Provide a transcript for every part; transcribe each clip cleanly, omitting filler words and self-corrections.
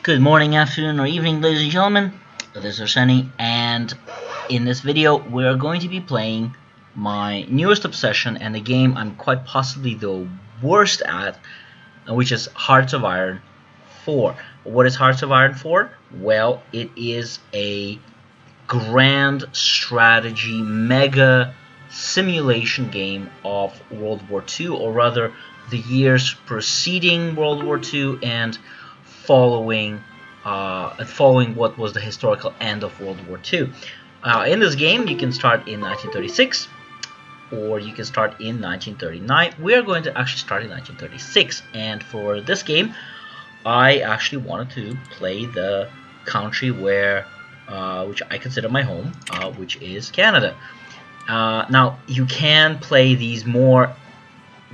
Good morning, afternoon, or evening, ladies and gentlemen. This is Sunny, and in this video, we're going to be playing my newest obsession and the game I'm quite possibly the worst at, which is Hearts of Iron 4. What is Hearts of Iron 4? Well, it is a grand strategy, mega simulation game of World War II, or rather, the years preceding World War II and following what was the historical end of World War II. In this game, you can start in 1936, or you can start in 1939. We are going to actually start in 1936, and for this game, I actually wanted to play the country which I consider my home, which is Canada. Now, you can play these more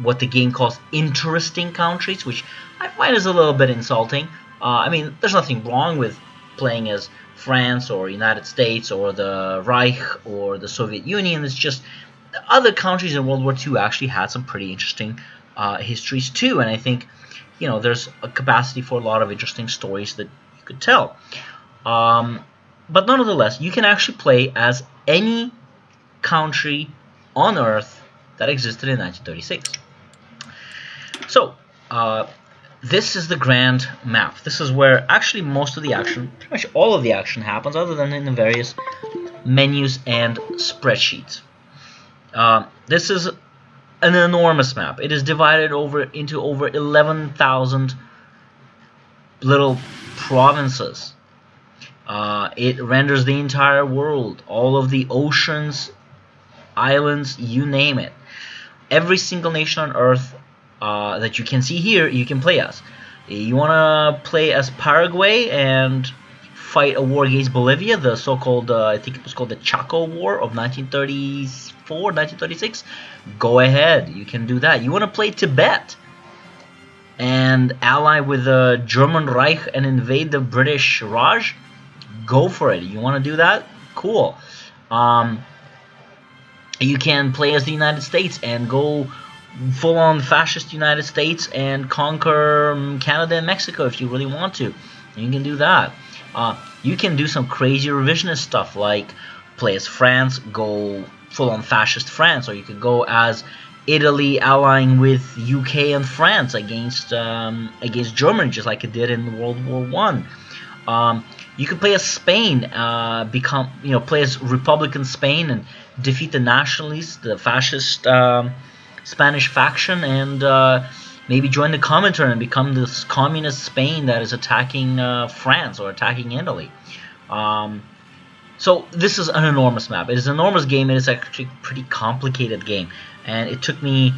what the game calls interesting countries, which I find is a little bit insulting. I mean, there's nothing wrong with playing as France or United States or the Reich or the Soviet Union. It's just other countries in World War II actually had some pretty interesting histories too, and I think there's a capacity for a lot of interesting stories that you could tell. But nonetheless, you can actually play as any country on Earth that existed in 1936. So, this is the grand map. This is where actually most of the action, pretty much all of the action happens, other than in the various menus and spreadsheets. This is an enormous map. It is divided into over 11,000 little provinces. It renders the entire world, all of the oceans, islands, you name it. Every single nation on Earth that you can see here, you can play as. You want to play as Paraguay and fight a war against Bolivia, the so-called, I think it was called the Chaco War of 1934, 1936. Go ahead, you can do that. You want to play Tibet and ally with the German Reich and invade the British Raj? Go for it. You want to do that? Cool. You can play as the United States and go full-on fascist United States and conquer Canada and Mexico if you really want to. You can do that. You can do some crazy revisionist stuff like play as France, go full-on fascist France, or you could go as Italy allying with UK and France against Germany, just like it did in World War I. You could play as Spain, play as Republican Spain and defeat the nationalists, the fascist Spanish faction, and maybe join the Comintern and become this communist Spain that is attacking France or attacking Italy. So this is an enormous map. It is an enormous game. It is actually a pretty complicated game, and it took me,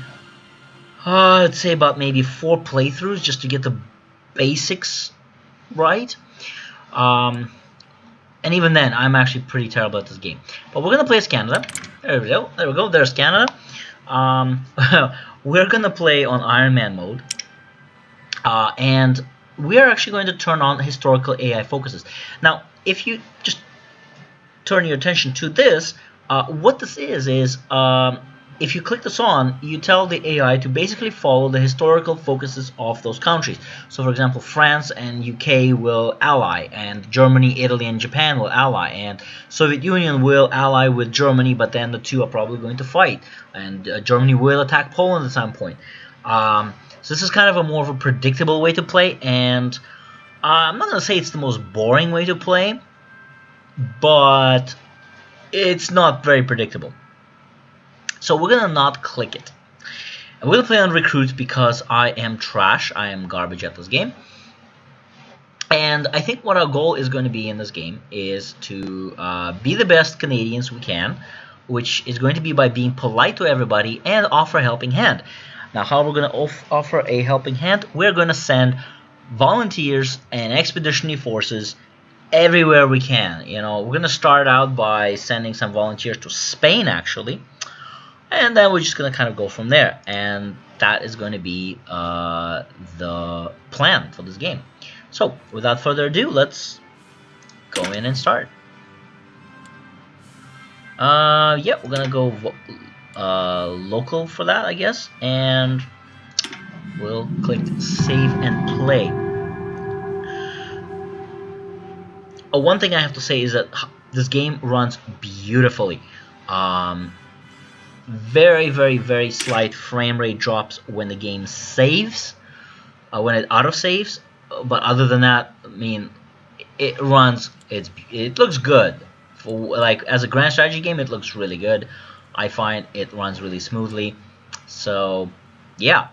I'd say, about maybe 4 playthroughs just to get the basics right. And even then, I'm actually pretty terrible at this game. But we're gonna play as Canada. There we go. There we go. There's Canada. We're gonna play on Iron Man mode, and we are actually going to turn on historical AI focuses. Now, if you just turn your attention to this, what this is if you click this on, you tell the AI to basically follow the historical focuses of those countries. So, for example, France and UK will ally, and Germany, Italy, and Japan will ally, and Soviet Union will ally with Germany, but then the two are probably going to fight, and Germany will attack Poland at some point. So this is kind of more of a predictable way to play, and I'm not going to say it's the most boring way to play, but it's not very predictable. So we're going to not click it. And we're going to play on recruit because I am trash. I am garbage at this game. And I think what our goal is going to be in this game is to be the best Canadians we can, which is going to be by being polite to everybody and offer a helping hand. Now, how we're going to offer a helping hand? We're going to send volunteers and expeditionary forces everywhere we can. We're going to start out by sending some volunteers to Spain, actually. And then we're just going to kind of go from there. And that is going to be the plan for this game. So, without further ado, let's go in and start. Yeah, we're going to go local for that, I guess. And we'll click save and play. One thing I have to say is that this game runs beautifully. Very, very, very slight frame rate drops when the game saves, when it auto saves. But other than that, I mean, it runs. It looks good. For, like, as a grand strategy game, it looks really good. I find it runs really smoothly. So yeah.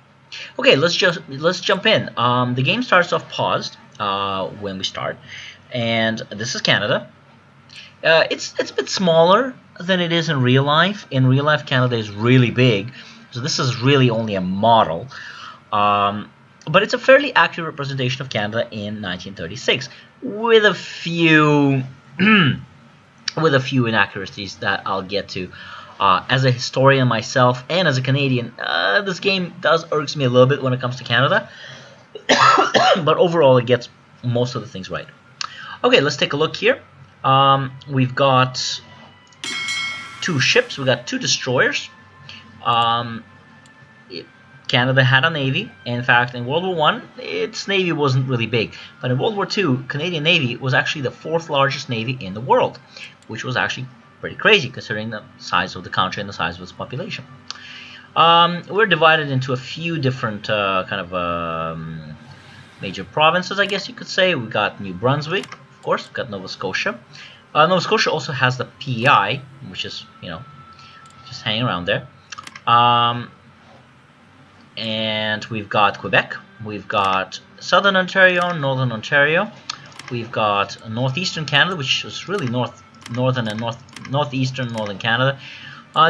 Okay, let's jump in. The game starts off paused when we start, and this is Canada. It's a bit smaller than it is in real life. In real life, Canada is really big, so this is really only a model. But it's a fairly accurate representation of Canada in 1936, with a few with a few inaccuracies that I'll get to. As a historian myself and as a Canadian, this game does irks me a little bit when it comes to Canada, but overall it gets most of the things right. Okay, let's take a look here. We've got 2 ships. We've got 2 destroyers. Canada had a navy. In fact, in World War I, its navy wasn't really big. But in World War II, Canadian Navy was actually the 4th largest navy in the world, which was actually pretty crazy considering the size of the country and the size of its population. We're divided into a few different major provinces, I guess you could say. We got New Brunswick, of course. We've got Nova Scotia. Nova Scotia also has the PEI, which is, you know, just hanging around there. And we've got Quebec. We've got Southern Ontario, Northern Ontario. We've got Northeastern Canada, which is really northern and northeastern Northern Canada.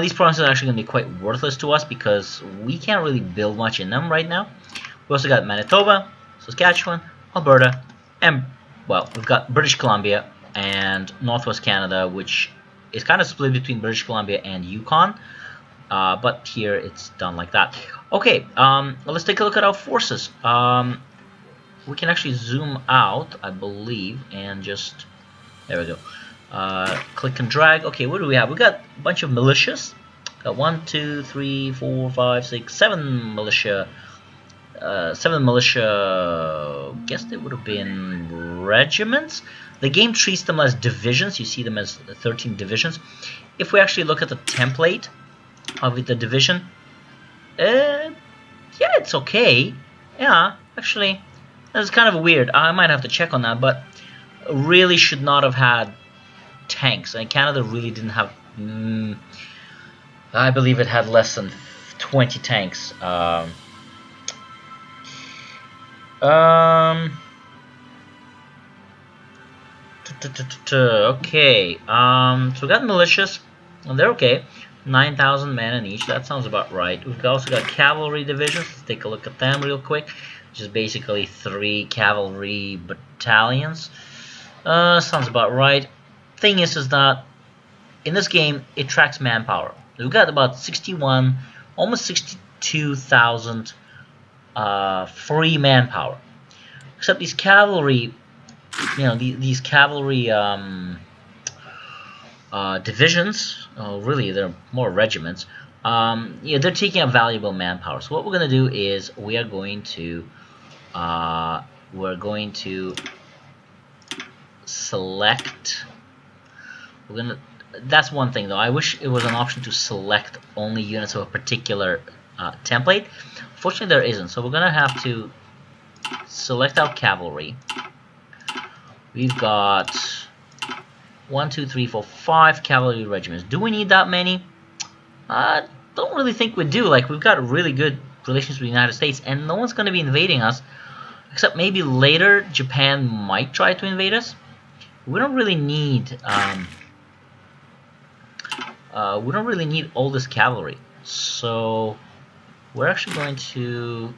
These provinces are actually going to be quite worthless to us because we can't really build much in them right now. We also got Manitoba, Saskatchewan, Alberta, and, well, we've got British Columbia and Northwest Canada, which is kind of split between British Columbia and Yukon. But here it's done like that. Okay, let's take a look at our forces. We can actually zoom out, I believe, and just, there we go. Click and drag. Okay, what do we have? We got a bunch of militias. Got 1, 2, 3, 4, 5, 6, 7 militia. 7 militia. Guess they would have been regiments. The game treats them as divisions. You see them as 13 divisions. If we actually look at the template of the division, yeah, it's okay. Yeah, actually, that's kind of weird. I might have to check on that, but really should not have had tanks. And Canada really didn't have. I believe it had less than 20 tanks. Okay. So we got militias, and they're okay. 9,000 men in each. That sounds about right. We've also got cavalry divisions. Let's take a look at them real quick. Which is basically 3 cavalry battalions. Sounds about right. Thing is that in this game it tracks manpower. We've got about 61, almost 62,000 free manpower. Except these cavalry, you know, these cavalry divisions, really they're more regiments. Yeah, they're taking up valuable manpower. So what we're going to do is we're going to select. That's one thing though. I wish it was an option to select only units of a particular template. Fortunately, there isn't. So we're gonna have to select our cavalry. We've got 1, 2, 3, 4, 5 cavalry regiments. Do we need that many? Don't really think we do. Like, we've got really good relations with the United States, and no one's gonna be invading us, except maybe later Japan might try to invade us. We don't really need all this cavalry, so we're actually going to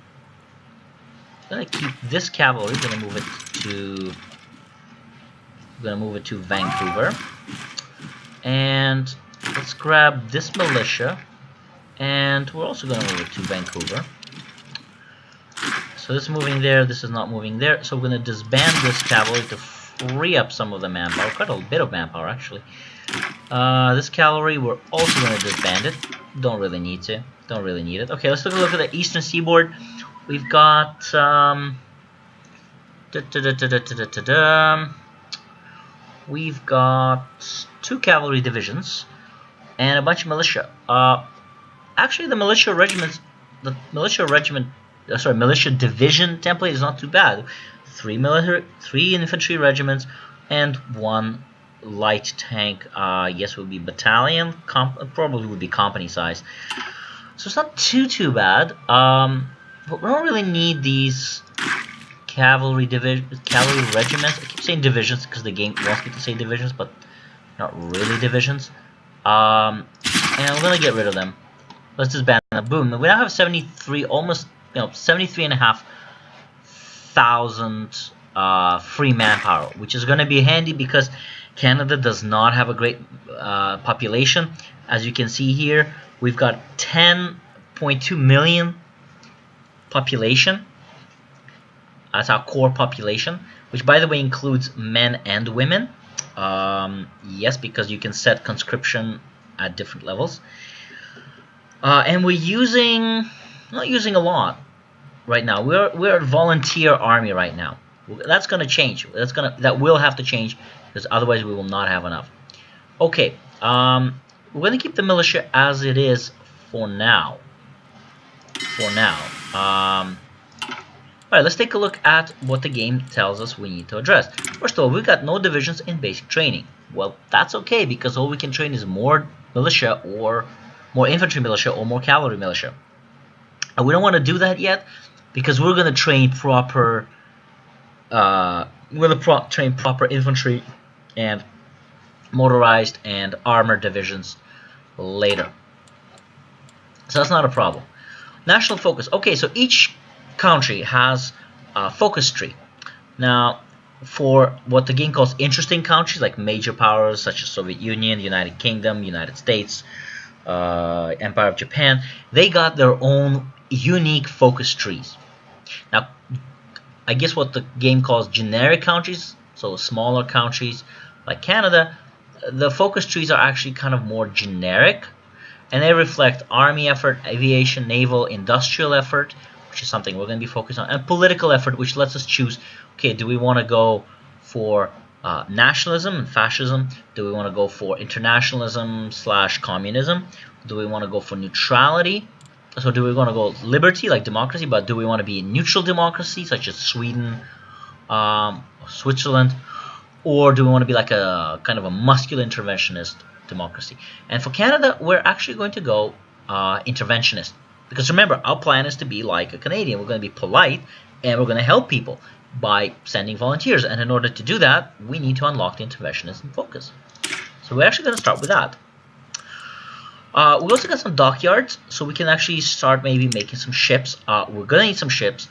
keep this cavalry. We're gonna move it to Vancouver, and let's grab this militia, and we're also gonna move it to Vancouver. So this is moving there. This is not moving there. So we're gonna disband this cavalry to free up some of the manpower, quite a bit of manpower actually. This cavalry, we're also going to disband it. Don't really need to. Don't really need it. Okay, let's take a look at the eastern seaboard. We've got we've got 2 cavalry divisions and a bunch of militia. Actually, the militia regiment, militia division template is not too bad. 3 infantry regiments, and 1 light tank. Yes, would be battalion. Probably would be company size. So it's not too bad. But we don't really need these cavalry regiments. I keep saying divisions because the game wants me to say divisions, but not really divisions. And we're gonna get rid of them. Let's just ban them. Boom. We now have 73, almost 73,500 free manpower, which is gonna be handy because Canada does not have a great population. As you can see here, we've got 10.2 million population. That's our core population, which by the way includes men and women. Yes, because you can set conscription at different levels. And we're not using a lot right now. We're a volunteer army right now. That's gonna change. That will have to change because otherwise we will not have enough. Okay, we're gonna keep the militia as it is for now. Alright, let's take a look at what the game tells us we need to address. First of all, we've got no divisions in basic training. Well, that's okay because all we can train is more militia or more infantry militia or more cavalry militia. And we don't want to do that yet because we're going to train proper proper infantry and motorized and armored divisions later. So that's not a problem. National focus. Okay, so each country has a focus tree. Now, for what the game calls interesting countries, like major powers such as Soviet Union, United Kingdom, United States, Empire of Japan, they got their own unique focus trees. Now, I guess what the game calls generic countries, so smaller countries like Canada, the focus trees are actually kind of more generic, and they reflect army effort, aviation, naval, industrial effort, which is something we're going to be focused on, and political effort, which lets us choose, okay, do we want to go for nationalism and fascism? Do we want to go for internationalism / communism? Do we want to go for neutrality? So do we want to go liberty, like democracy, but do we want to be a neutral democracy, such as Sweden, Switzerland? Or do we want to be like a kind of a muscular interventionist democracy? And for Canada, we're actually going to go interventionist. Because remember, our plan is to be like a Canadian. We're going to be polite, and we're going to help people by sending volunteers. And in order to do that, we need to unlock the interventionist focus. So we're actually going to start with that. We also got some dockyards, so we can actually start maybe making some ships. We're going to need some ships.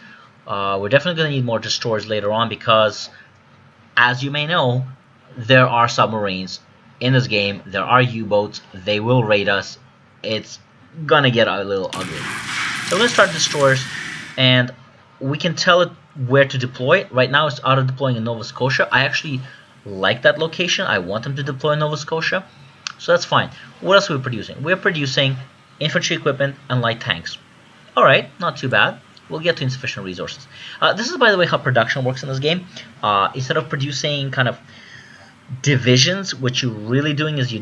We're definitely going to need more destroyers later on because, as you may know, there are submarines in this game. There are U-boats. They will raid us. It's gonna get a little ugly. So let's start destroyers, and we can tell it where to deploy. Right now it's auto deploying in Nova Scotia. I actually like that location. I want them to deploy in Nova Scotia, so that's fine. What else are we producing? We're producing infantry equipment and light tanks. Alright, not too bad. We'll get to insufficient resources. This is, by the way, how production works in this game. Instead of producing kind of divisions, what you're really doing is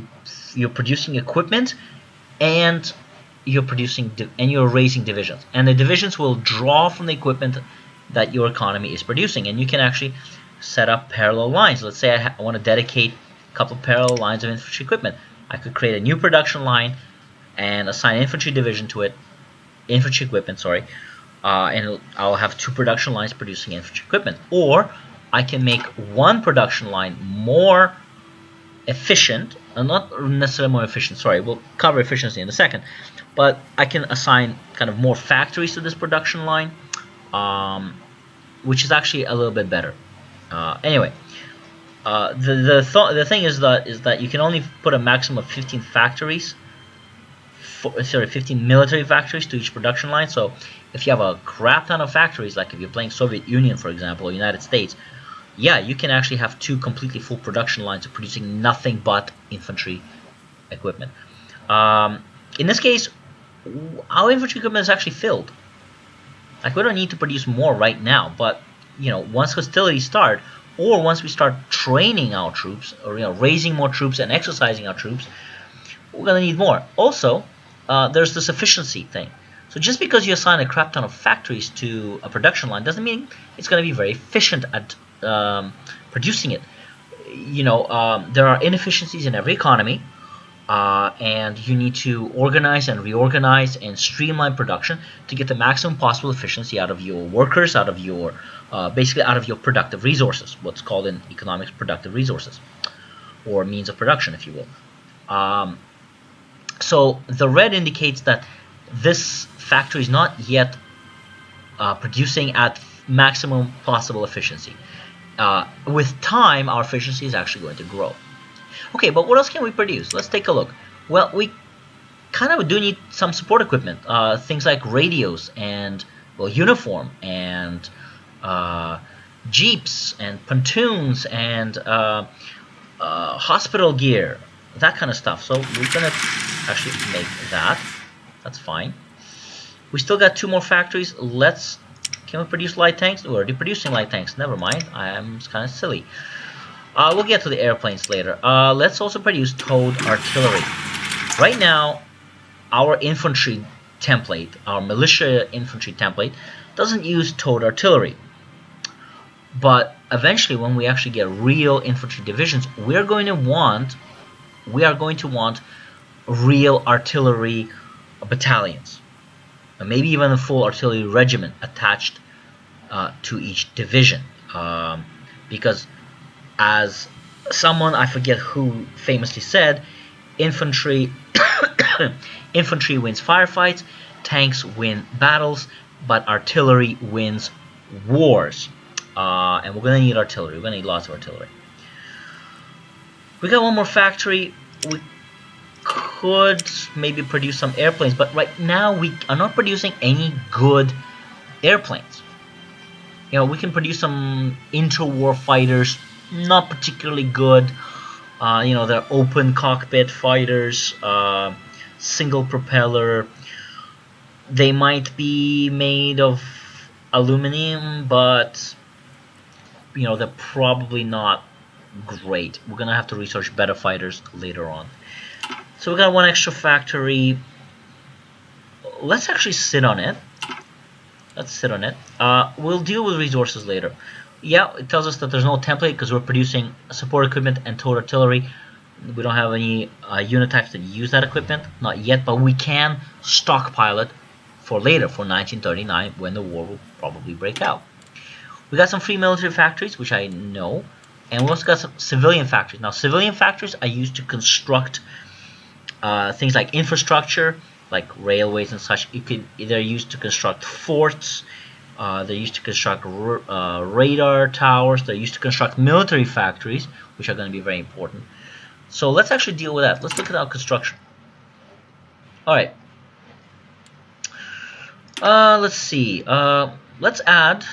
you're producing equipment and you're raising divisions, and the divisions will draw from the equipment that your economy is producing, and you can actually set up parallel lines. Let's say I want to dedicate a couple of parallel lines of infantry equipment. I could create a new production line and assign infantry division to it, infantry equipment, sorry, and I'll have 2 production lines producing infantry equipment. Or I can make one production line more efficient, not necessarily more efficient, sorry, we'll cover efficiency in a second, but I can assign kind of more factories to this production line, which is actually a little bit better. Anyway, the thing is that you can only put a maximum of 15 factories, 15 military factories to each production line. So if you have a crap ton of factories, like if you're playing Soviet Union, for example, or United States, yeah, you can actually have 2 completely full production lines of producing nothing but infantry equipment. In this case, our infantry equipment is actually filled. Like, we don't need to produce more right now, but, you know, once hostilities start, or once we start training our troops, or raising more troops and exercising our troops, we're going to need more. Also, there's this efficiency thing. So just because you assign a crap ton of factories to a production line doesn't mean it's going to be very efficient at producing it. There are inefficiencies in every economy, and you need to organize and reorganize and streamline production to get the maximum possible efficiency out of your workers, out of your basically out of your productive resources, what's called in economics productive resources, or means of production, if you will. So the red indicates that this factory is not yet producing at maximum possible efficiency. With time, our efficiency is actually going to grow. Okay, but what else can we produce? Let's take a look. Well, we kind of do need some support equipment. Things like radios and, well, uniform and jeeps and pontoons and hospital gear, that kind of stuff. So we're going to actually make that. That's fine. We still got 2 more factories. Can we produce light tanks? We're already producing light tanks. Never mind. I'm kind of silly. We'll get to the airplanes later. Let's also produce towed artillery. Right now, our infantry template, our militia infantry template, doesn't use towed artillery. But eventually, when we actually get real infantry divisions, we are going to want real artillery battalions, maybe even a full artillery regiment attached to each division, because as someone, I forget who, famously said, infantry infantry wins firefights, tanks win battles, but artillery wins wars. And we're going to need artillery. We're going to need lots of artillery. We got 1 more factory. We could maybe produce some airplanes, but right now we are not producing any good airplanes. We can produce some interwar fighters, not particularly good. They're open cockpit fighters, single propeller. They might be made of aluminum, but they're probably not great. We're gonna have to research better fighters later on. So we got 1 extra factory. Let's actually sit on it. We'll deal with resources later. Yeah, it tells us that there's no template because we're producing support equipment and towed artillery. We don't have any unit types that use that equipment, not yet, but we can stockpile it for later, for 1939, when the war will probably break out. We got some free military factories, which I know, and we also got some civilian factories. Now, civilian factories are used to construct things like infrastructure, like railways and such. They're used to construct forts. They're used to construct radar towers. They're used to construct military factories, which are going to be very important. So let's actually deal with that. Let's look at our construction. All right. Let's see. Let's add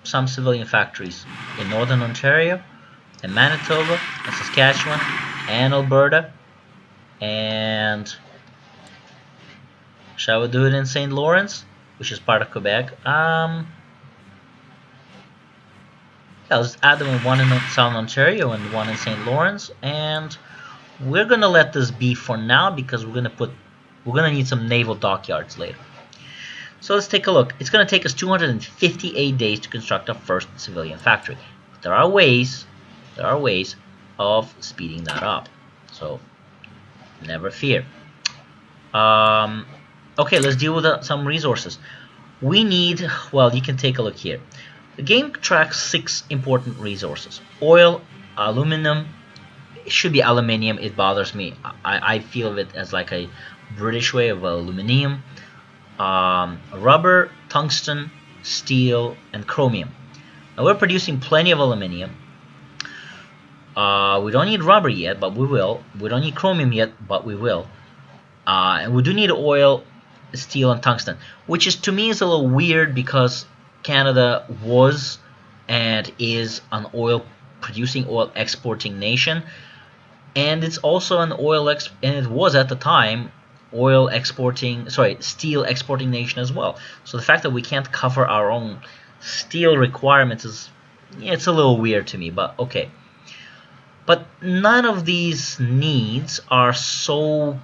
some civilian factories in Northern Ontario, in Manitoba, and Saskatchewan, and Alberta, and shall we do it in St. Lawrence, which is part of Quebec? Yeah, let's add them in 1 in Southern Ontario and 1 in St. Lawrence, and we're gonna let this be for now because we're gonna need some naval dockyards later. So let's take a look. It's gonna take us 258 days to construct our first civilian factory. There are ways of speeding that up, so never fear. Okay, let's deal with some resources. We need, well, you can take a look here. The game tracks 6 important resources: oil, aluminum. It should be aluminium. It bothers me. I feel of it as like a British way of aluminium. Rubber, tungsten, steel, and chromium. Now we're producing plenty of aluminium. We don't need rubber yet, but we will. We don't need chromium yet, but we will. And we do need oil, steel, and tungsten, which is, to me, is a little weird because Canada was and is an oil exporting nation, and it's also an and it was at the time steel exporting nation as well. So the fact that we can't cover our own steel requirements is it's a little weird to me, but okay. But none of these needs are so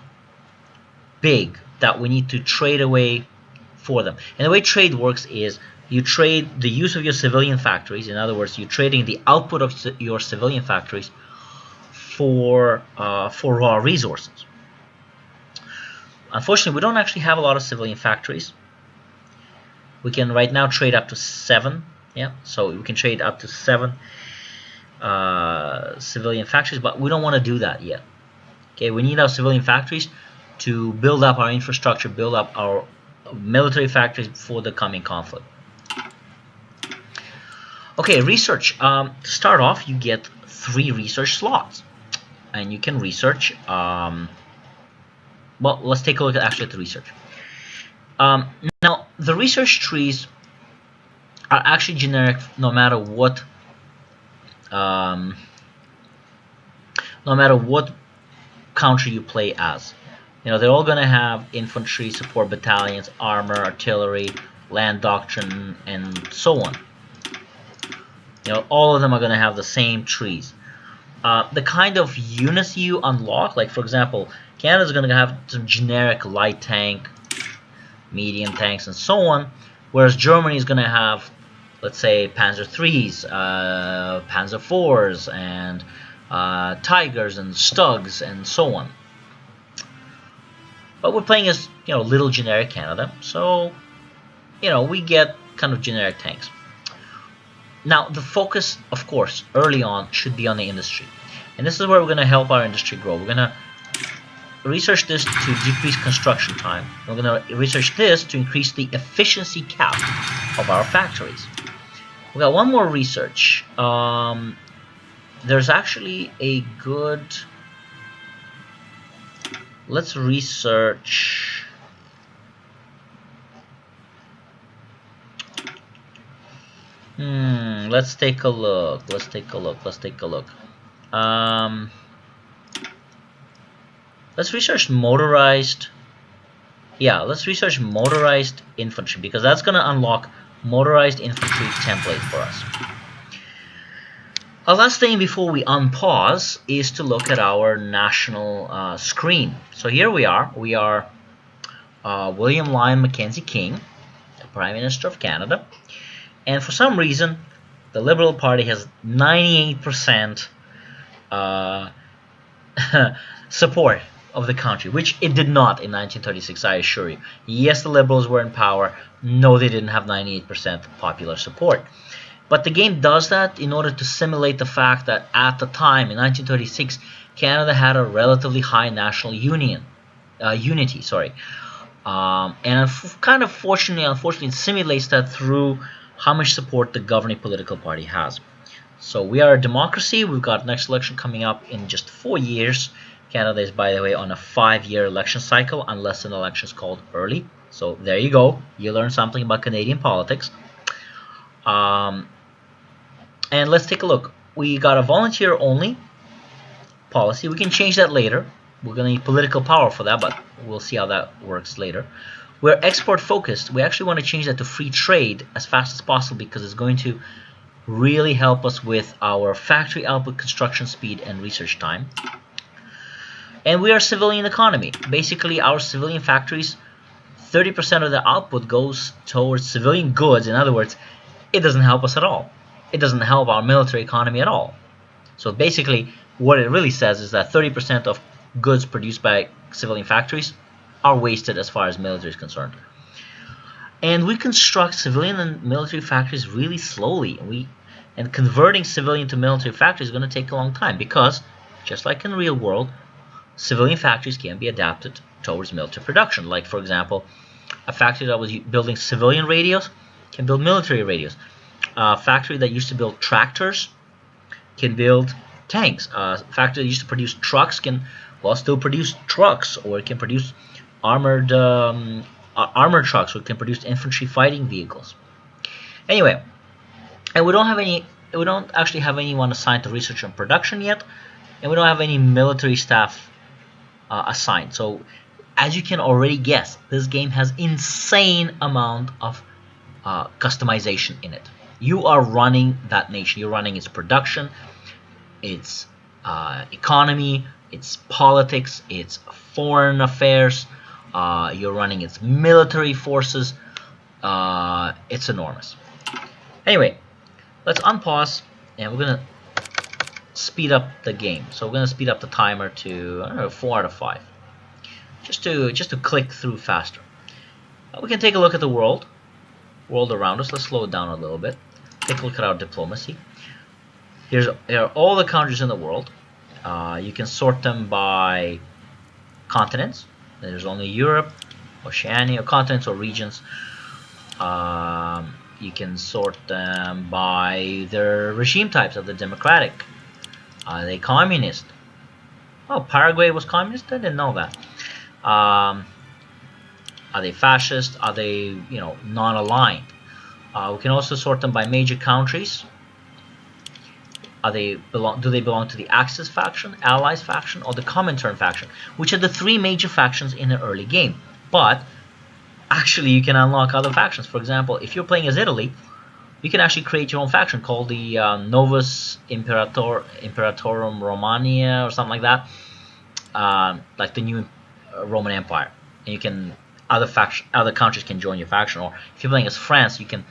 big that we need to trade away for them. And the way trade works is you trade the use of your civilian factories. In other words, you're trading the output of your civilian factories for raw resources. Unfortunately, we don't actually have a lot of civilian factories. We can right now trade up to 7. Yeah, so we can trade up to 7 civilian factories, but we don't want to do that yet. Okay, we need our civilian factories to build up our infrastructure, build up our military factories for the coming conflict. Okay, research. To start off, you get 3 research slots, and you can research. Well, let's take a look at the research. Now, the research trees are actually generic no matter what. No matter what country you play as. You know, they're all going to have infantry, support battalions, armor, artillery, land doctrine, and so on. You know, all of them are going to have the same trees. The kind of units you unlock, like for example, Canada's going to have some generic light tank, medium tanks, and so on, whereas Germany is going to have, let's say, Panzer IIIs, Panzer IVs, and Tigers and Stugs, and so on. But we're playing as, you know, little generic Canada, so, you know, we get kind of generic tanks. Now, the focus, of course, early on should be on the industry. And this is where we're going to help our industry grow. We're going to research this to decrease construction time. We're going to research this to increase the efficiency cap of our factories. We got one more research. There's actually a good... Let's research... Let's take a look. Let's take a look. Let's research motorized. Yeah, let's research motorized infantry, because that's going to unlock motorized infantry template for us. Our last thing before we unpause is to look at our national screen. So here we are. We are William Lyon Mackenzie King, the Prime Minister of Canada. And for some reason, the Liberal Party has 98% support of the country, which it did not in 1936, I assure you. Yes, the Liberals were in power. No, they didn't have 98% popular support. But the game does that in order to simulate the fact that at the time, in 1936, Canada had a relatively high national unity. And kind of unfortunately, it simulates that through how much support the governing political party has. So we are a democracy. We've got next election coming up in just 4 years. Canada is, by the way, on a 5-year election cycle unless an election is called early. So there you go. You learn something about Canadian politics. And let's take a look. We got a volunteer-only policy. We can change that later. We're going to need political power for that, but we'll see how that works later. We're export-focused. We actually want to change that to free trade as fast as possible, because it's going to really help us with our factory output, construction speed, and research time. And we are a civilian economy. Basically, our civilian factories, 30% of the output goes towards civilian goods. In other words, it doesn't help us at all. It doesn't help our military economy at all. So basically, what it really says is that 30% of goods produced by civilian factories are wasted as far as military is concerned. And we construct civilian and military factories really slowly. And converting civilian to military factories is going to take a long time, because, just like in the real world, civilian factories can be adapted towards military production. Like, for example, a factory that was building civilian radios can build military radios. A factory that used to build tractors can build tanks. A factory that used to produce trucks can, well, still produce trucks, or it can produce armored trucks, or it can produce infantry fighting vehicles. Anyway, and we don't actually have anyone assigned to research and production yet, and we don't have any military staff assigned. So, as you can already guess, this game has insane amount of customization in it. You are running that nation. You're running its production, its economy, its politics, its foreign affairs. You're running its military forces. It's enormous. Anyway, let's unpause, and we're gonna speed up the game. So we're gonna speed up the timer to, I don't know, 4 out of 5, just to click through faster. We can take a look at the world around us. Let's slow it down a little bit. Take a look at our diplomacy. Here are all the countries in the world. You can sort them by continents. There's only Europe, Oceania, continents or regions. You can sort them by their regime types. Are they democratic? Are they communist? Oh, Paraguay was communist? I didn't know that. Are they fascist? Are they, non-aligned? We can also sort them by major countries. Do they belong to the Axis faction, Allies faction, or the Comintern faction, which are the 3 major factions in an early game. But actually, you can unlock other factions. For example, if you're playing as Italy, you can actually create your own faction called the Novus Imperatorum Romania or something like that, like the new Roman Empire. And you can other countries can join your faction. Or if you're playing as France, you can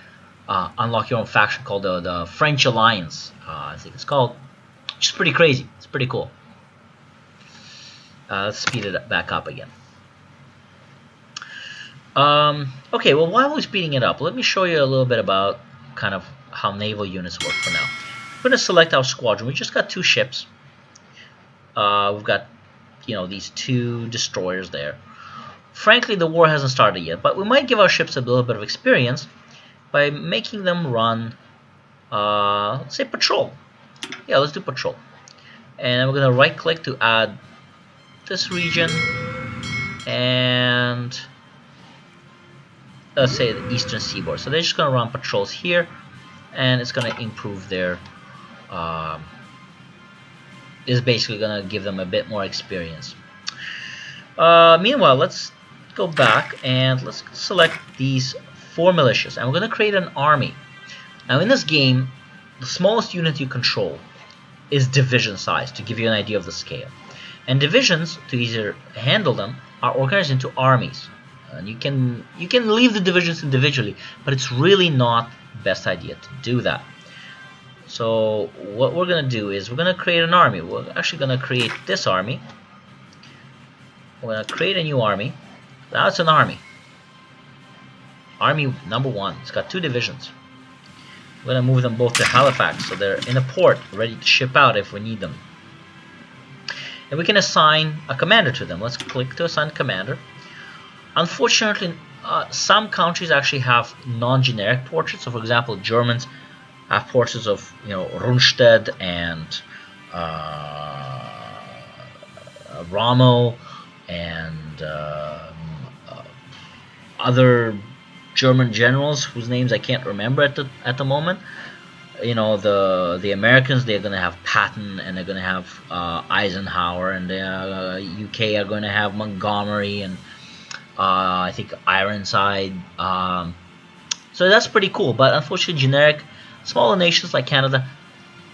unlock your own faction called the French Alliance. I think it's called, which is pretty crazy. It's pretty cool. Let's speed it back up again. Okay, well, while we're speeding it up, let me show you a little bit about kind of how naval units work for now. We're going to select our squadron. We just got 2 ships. We've got, these 2 destroyers there. Frankly, the war hasn't started yet, but we might give our ships a little bit of experience by making them run, let's say, patrol. Yeah, let's do patrol. And we're going to right-click to add this region, and let's say the eastern seaboard. So they're just going to run patrols here, and it's going to improve their, is basically going to give them a bit more experience. Meanwhile, let's go back and let's select these 4 militias, and we're going to create an army. Now in this game, the smallest unit you control is division size, to give you an idea of the scale. And divisions, to easier handle them, are organized into armies. And you can leave the divisions individually, but it's really not the best idea to do that. So what we're going to do is we're going to create an army. We're actually going to create this army. We're going to create a new army. Now it's an army. Army number 1. It's got 2 divisions. We're going to move them both to Halifax, so they're in a port, ready to ship out if we need them. And we can assign a commander to them. Let's click to assign commander. Unfortunately, some countries actually have non-generic portraits. So, for example, Germans have portraits of, Rundstedt and Rommel and other German generals whose names I can't remember at the moment. The Americans, they're going to have Patton, and they're going to have Eisenhower, and the UK are going to have Montgomery, and I think Ironside. So that's pretty cool. But unfortunately, generic smaller nations like Canada,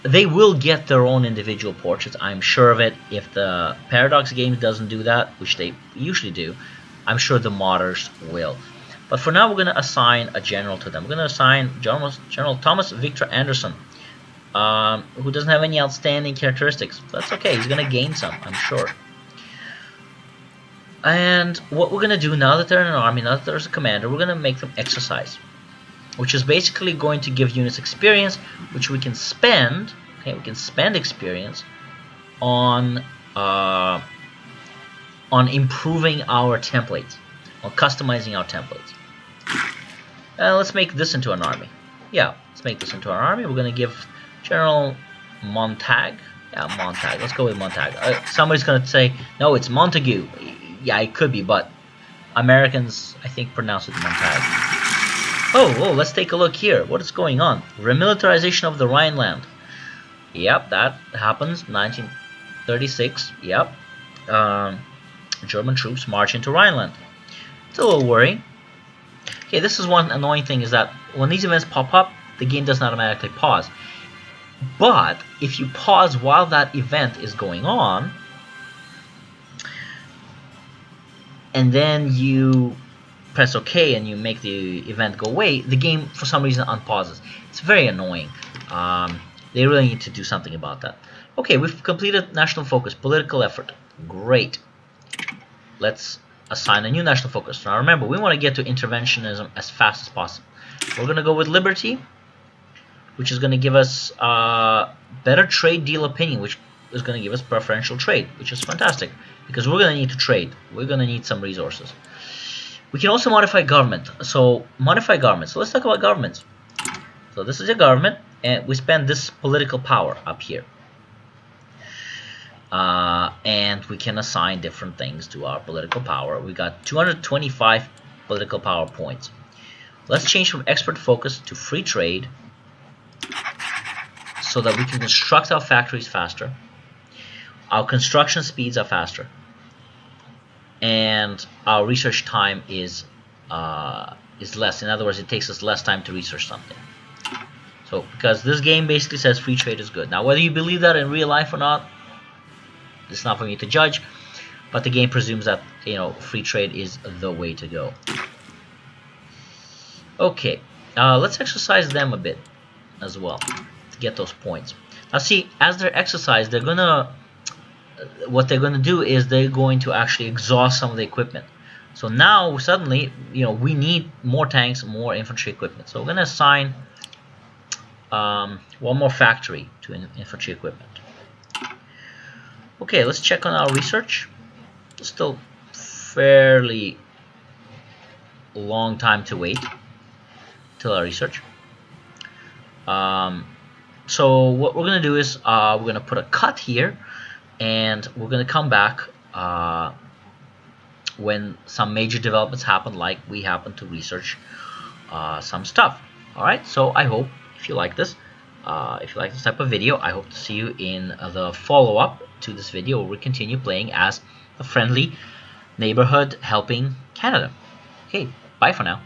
they will get their own individual portraits. I'm sure of it. If the Paradox game doesn't do that, which they usually do, I'm sure the modders will. But for now, we're going to assign a general to them. We're going to assign General Thomas Victor Anderson, who doesn't have any outstanding characteristics. That's okay. He's going to gain some, I'm sure. And what we're going to do now that they're in an army, now that there's a commander, we're going to make them exercise, which is basically going to give units experience, which we can spend. Okay, we can spend experience on improving our templates, on customizing our templates. Let's make this into an army. Yeah, let's make this into an army. We're going to give General Montag. Yeah, Montag. Let's go with Montag. Somebody's going to say, no, it's Montague. Yeah, it could be, but Americans, I think, pronounce it Montag. Oh, let's take a look here. What is going on? Remilitarization of the Rhineland. Yep, that happens. 1936. Yep. German troops march into Rhineland. It's a little worrying. Okay, this is one annoying thing, is that when these events pop up, the game doesn't automatically pause. But if you pause while that event is going on, and then you press OK and you make the event go away, the game for some reason unpauses. It's very annoying. They really need to do something about that. Okay, we've completed national focus, political effort. Great. Let's assign a new national focus. Now remember, we want to get to interventionism as fast as possible. We're going to go with liberty, which is going to give us better trade deal opinion, which is going to give us preferential trade, which is fantastic, because we're going to need to trade. We're going to need some resources. We can also modify government. So modify government. So let's talk about governments. So this is a government, and we spend this political power up here. And we can assign different things to our political power. We got 225 political power points. Let's change from expert focus to free trade, so that we can construct our factories faster. Our construction speeds are faster, and our research time is less. In other words, it takes us less time to research something. So, because this game basically says free trade is good. Now, whether you believe that in real life or not, it's not for me to judge. But the game presumes that, you know, free trade is the way to go. Okay, let's exercise them a bit as well to get those points. Now, see, as they're exercised, they're gonna. What they're going to do is they're going to actually exhaust some of the equipment. So now suddenly, you know, we need more tanks, more infantry equipment. So we're going to assign one more factory to infantry equipment. Okay, let's check on our research. Still fairly long time to wait till our research. So what we're going to do is we're going to put a cut here. And we're going to come back when some major developments happen, like we happen to research some stuff. Alright, so I hope if you like this, type of video, I hope to see you in the follow-up to this video where we continue playing as a friendly neighborhood helping Canada. Okay, bye for now.